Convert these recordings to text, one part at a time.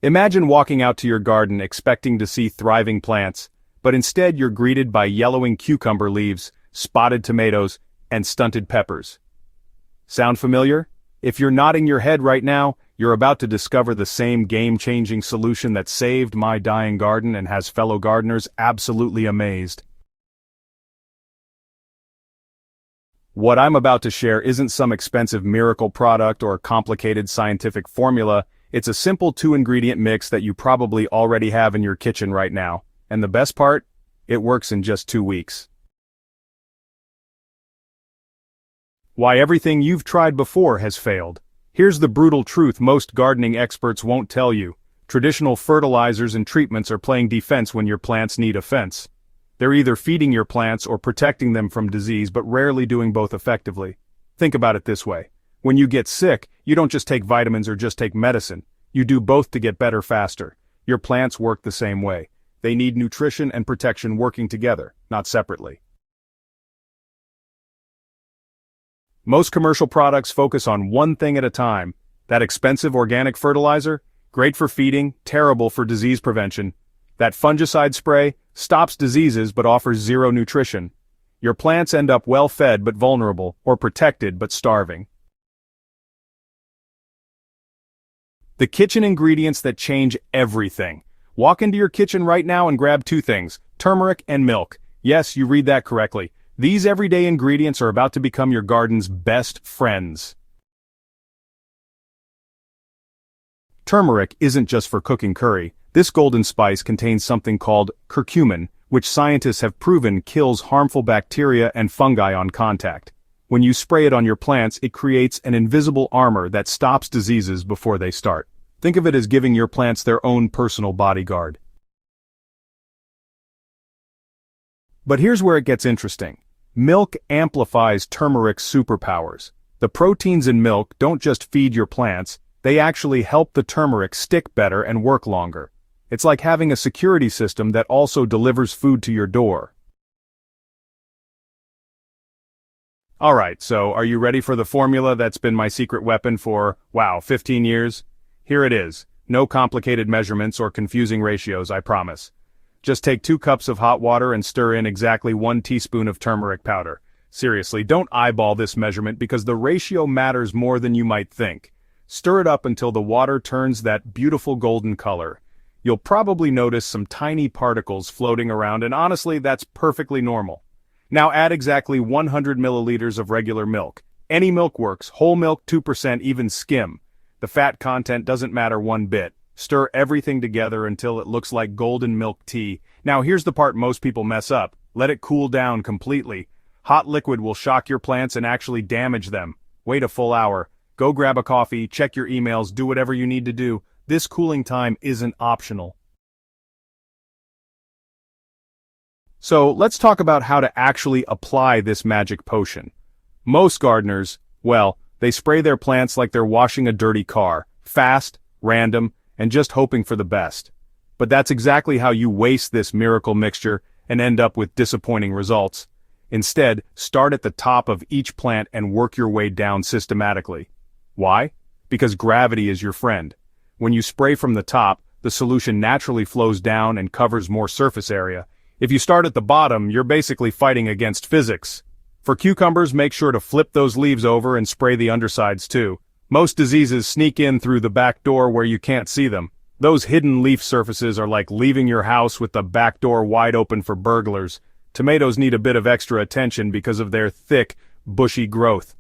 Imagine walking out to your garden expecting to see thriving plants, but instead you're greeted by yellowing cucumber leaves, spotted tomatoes, and stunted peppers. Sound familiar? If you're nodding your head right now, you're about to discover the same game-changing solution that saved my dying garden and has fellow gardeners absolutely amazed. What I'm about to share isn't some expensive miracle product or complicated scientific formula. It's a simple 2-ingredient mix that you probably already have in your kitchen right now. And the best part? It works in just 2 weeks. Why everything you've tried before has failed. Here's the brutal truth most gardening experts won't tell you. Traditional fertilizers and treatments are playing defense when your plants need offense. They're either feeding your plants or protecting them from disease, but rarely doing both effectively. Think about it this way. When you get sick, you don't just take vitamins or just take medicine. You do both to get better faster. Your plants work the same way. They need nutrition and protection working together, not separately. Most commercial products focus on one thing at a time. That expensive organic fertilizer? Great for feeding, terrible for disease prevention. That fungicide spray? Stops diseases but offers zero nutrition. Your plants end up well-fed but vulnerable, or protected but starving. The kitchen ingredients that change everything. Walk into your kitchen right now and grab 2 things, turmeric and milk. Yes, you read that correctly. These everyday ingredients are about to become your garden's best friends. Turmeric isn't just for cooking curry. This golden spice contains something called curcumin, which scientists have proven kills harmful bacteria and fungi on contact. When you spray it on your plants, it creates an invisible armor that stops diseases before they start. Think of it as giving your plants their own personal bodyguard. But here's where it gets interesting. Milk amplifies turmeric's superpowers. The proteins in milk don't just feed your plants, they actually help the turmeric stick better and work longer. It's like having a security system that also delivers food to your door. Alright, so are you ready for the formula that's been my secret weapon for, 15 years? Here it is. No complicated measurements or confusing ratios, I promise. Just take 2 cups of hot water and stir in exactly 1 teaspoon of turmeric powder. Seriously, don't eyeball this measurement because the ratio matters more than you might think. Stir it up until the water turns that beautiful golden color. You'll probably notice some tiny particles floating around, and honestly, that's perfectly normal. Now add exactly 100 milliliters of regular milk. Any milk works, whole milk 2%, even skim. The fat content doesn't matter one bit. Stir everything together until it looks like golden milk tea. Now here's the part most people mess up. Let it cool down completely. Hot liquid will shock your plants and actually damage them. Wait a full hour. Go grab a coffee, check your emails, do whatever you need to do. This cooling time isn't optional. So let's talk about how to actually apply this magic potion. Most gardeners, they spray their plants like they're washing a dirty car, fast, random, and just hoping for the best. But that's exactly how you waste this miracle mixture and end up with disappointing results. Instead, start at the top of each plant and work your way down systematically. Why? Because gravity is your friend. When you spray from the top, the solution naturally flows down and covers more surface area. If you start at the bottom, you're basically fighting against physics. For cucumbers, make sure to flip those leaves over and spray the undersides too. Most diseases sneak in through the back door where you can't see them. Those hidden leaf surfaces are like leaving your house with the back door wide open for burglars. Tomatoes need a bit of extra attention because of their thick, bushy growth.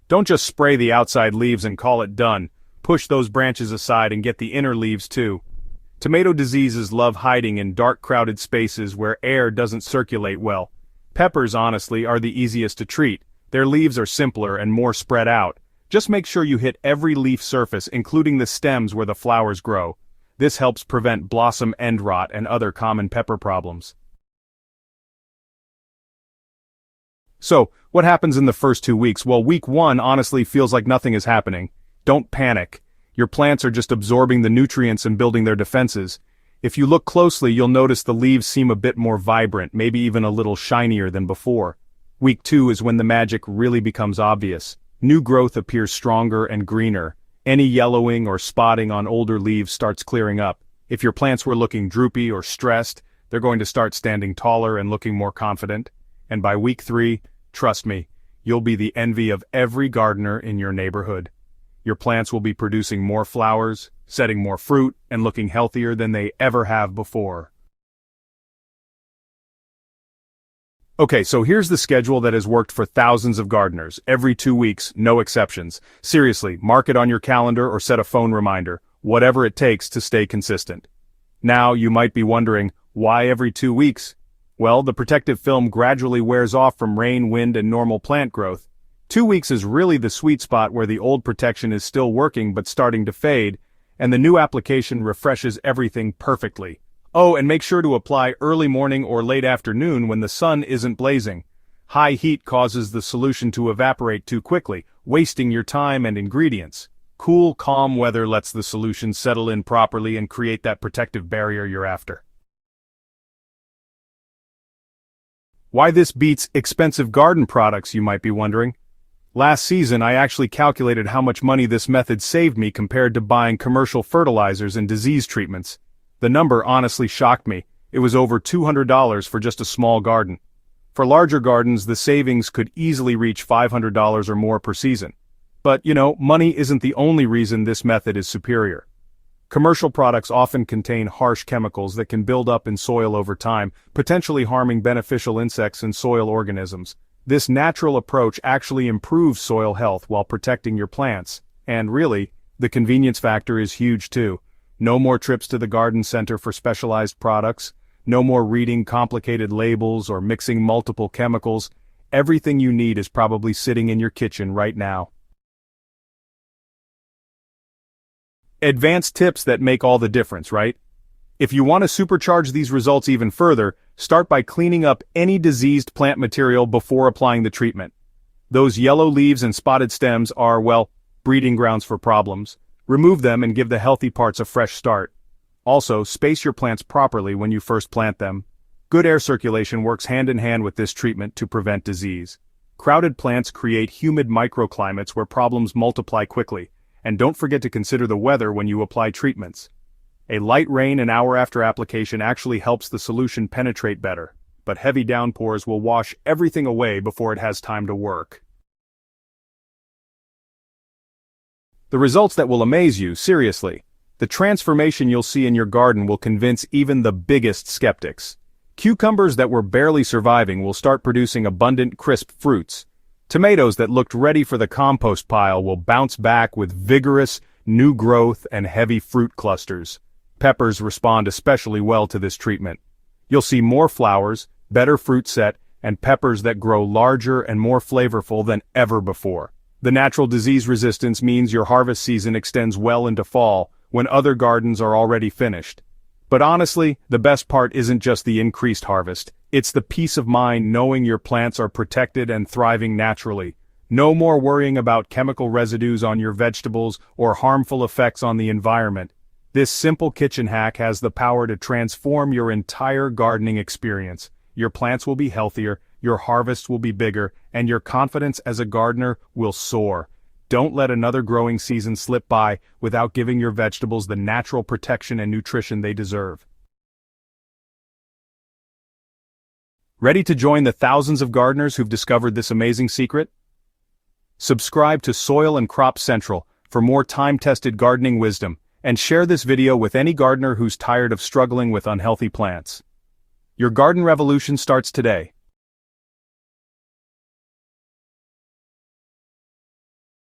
Don't just spray the outside leaves and call it done. Push those branches aside and get the inner leaves too. Tomato diseases love hiding in dark, crowded spaces where air doesn't circulate well. Peppers, honestly, are the easiest to treat. Their leaves are simpler and more spread out. Just make sure you hit every leaf surface, including the stems where the flowers grow. This helps prevent blossom end rot and other common pepper problems. So, what happens in the first 2 weeks? Well, week 1 honestly feels like nothing is happening. Don't panic. Your plants are just absorbing the nutrients and building their defenses. If you look closely, you'll notice the leaves seem a bit more vibrant, maybe even a little shinier than before. Week 2 is when the magic really becomes obvious. New growth appears stronger and greener. Any yellowing or spotting on older leaves starts clearing up. If your plants were looking droopy or stressed, they're going to start standing taller and looking more confident. And by week 3, trust me, you'll be the envy of every gardener in your neighborhood. Your plants will be producing more flowers, setting more fruit, and looking healthier than they ever have before. Okay, so here's the schedule that has worked for thousands of gardeners. Every 2 weeks, no exceptions. Seriously, mark it on your calendar or set a phone reminder, whatever it takes to stay consistent. Now, you might be wondering, why every 2 weeks? Well, the protective film gradually wears off from rain, wind, and normal plant growth. 2 weeks is really the sweet spot where the old protection is still working but starting to fade, and the new application refreshes everything perfectly. Oh, and make sure to apply early morning or late afternoon when the sun isn't blazing. High heat causes the solution to evaporate too quickly, wasting your time and ingredients. Cool, calm weather lets the solution settle in properly and create that protective barrier you're after. Why this beats expensive garden products, you might be wondering? Last season, I actually calculated how much money this method saved me compared to buying commercial fertilizers and disease treatments. The number honestly shocked me. It was over $200 for just a small garden. For larger gardens, the savings could easily reach $500 or more per season. But, money isn't the only reason this method is superior. Commercial products often contain harsh chemicals that can build up in soil over time, potentially harming beneficial insects and soil organisms. This natural approach actually improves soil health while protecting your plants. And really, the convenience factor is huge too. No more trips to the garden center for specialized products, no more reading complicated labels or mixing multiple chemicals. Everything you need is probably sitting in your kitchen right now. Advanced tips that make all the difference, right? If you want to supercharge these results even further, start by cleaning up any diseased plant material before applying the treatment. Those yellow leaves and spotted stems are, breeding grounds for problems. Remove them and give the healthy parts a fresh start. Also, space your plants properly when you first plant them. Good air circulation works hand in hand with this treatment to prevent disease. Crowded plants create humid microclimates where problems multiply quickly. And don't forget to consider the weather when you apply treatments. A light rain an hour after application actually helps the solution penetrate better, but heavy downpours will wash everything away before it has time to work. The results that will amaze you, seriously. The transformation you'll see in your garden will convince even the biggest skeptics. Cucumbers that were barely surviving will start producing abundant, crisp fruits. Tomatoes that looked ready for the compost pile will bounce back with vigorous, new growth and heavy fruit clusters. Peppers respond especially well to this treatment. You'll see more flowers, better fruit set, and peppers that grow larger and more flavorful than ever before. The natural disease resistance means your harvest season extends well into fall, when other gardens are already finished. But honestly, the best part isn't just the increased harvest, it's the peace of mind knowing your plants are protected and thriving naturally. No more worrying about chemical residues on your vegetables or harmful effects on the environment. This simple kitchen hack has the power to transform your entire gardening experience. Your plants will be healthier, your harvests will be bigger, and your confidence as a gardener will soar. Don't let another growing season slip by without giving your vegetables the natural protection and nutrition they deserve. Ready to join the thousands of gardeners who've discovered this amazing secret? Subscribe to Soil and Crop Central for more time-tested gardening wisdom, and share this video with any gardener who's tired of struggling with unhealthy plants. Your garden revolution starts today.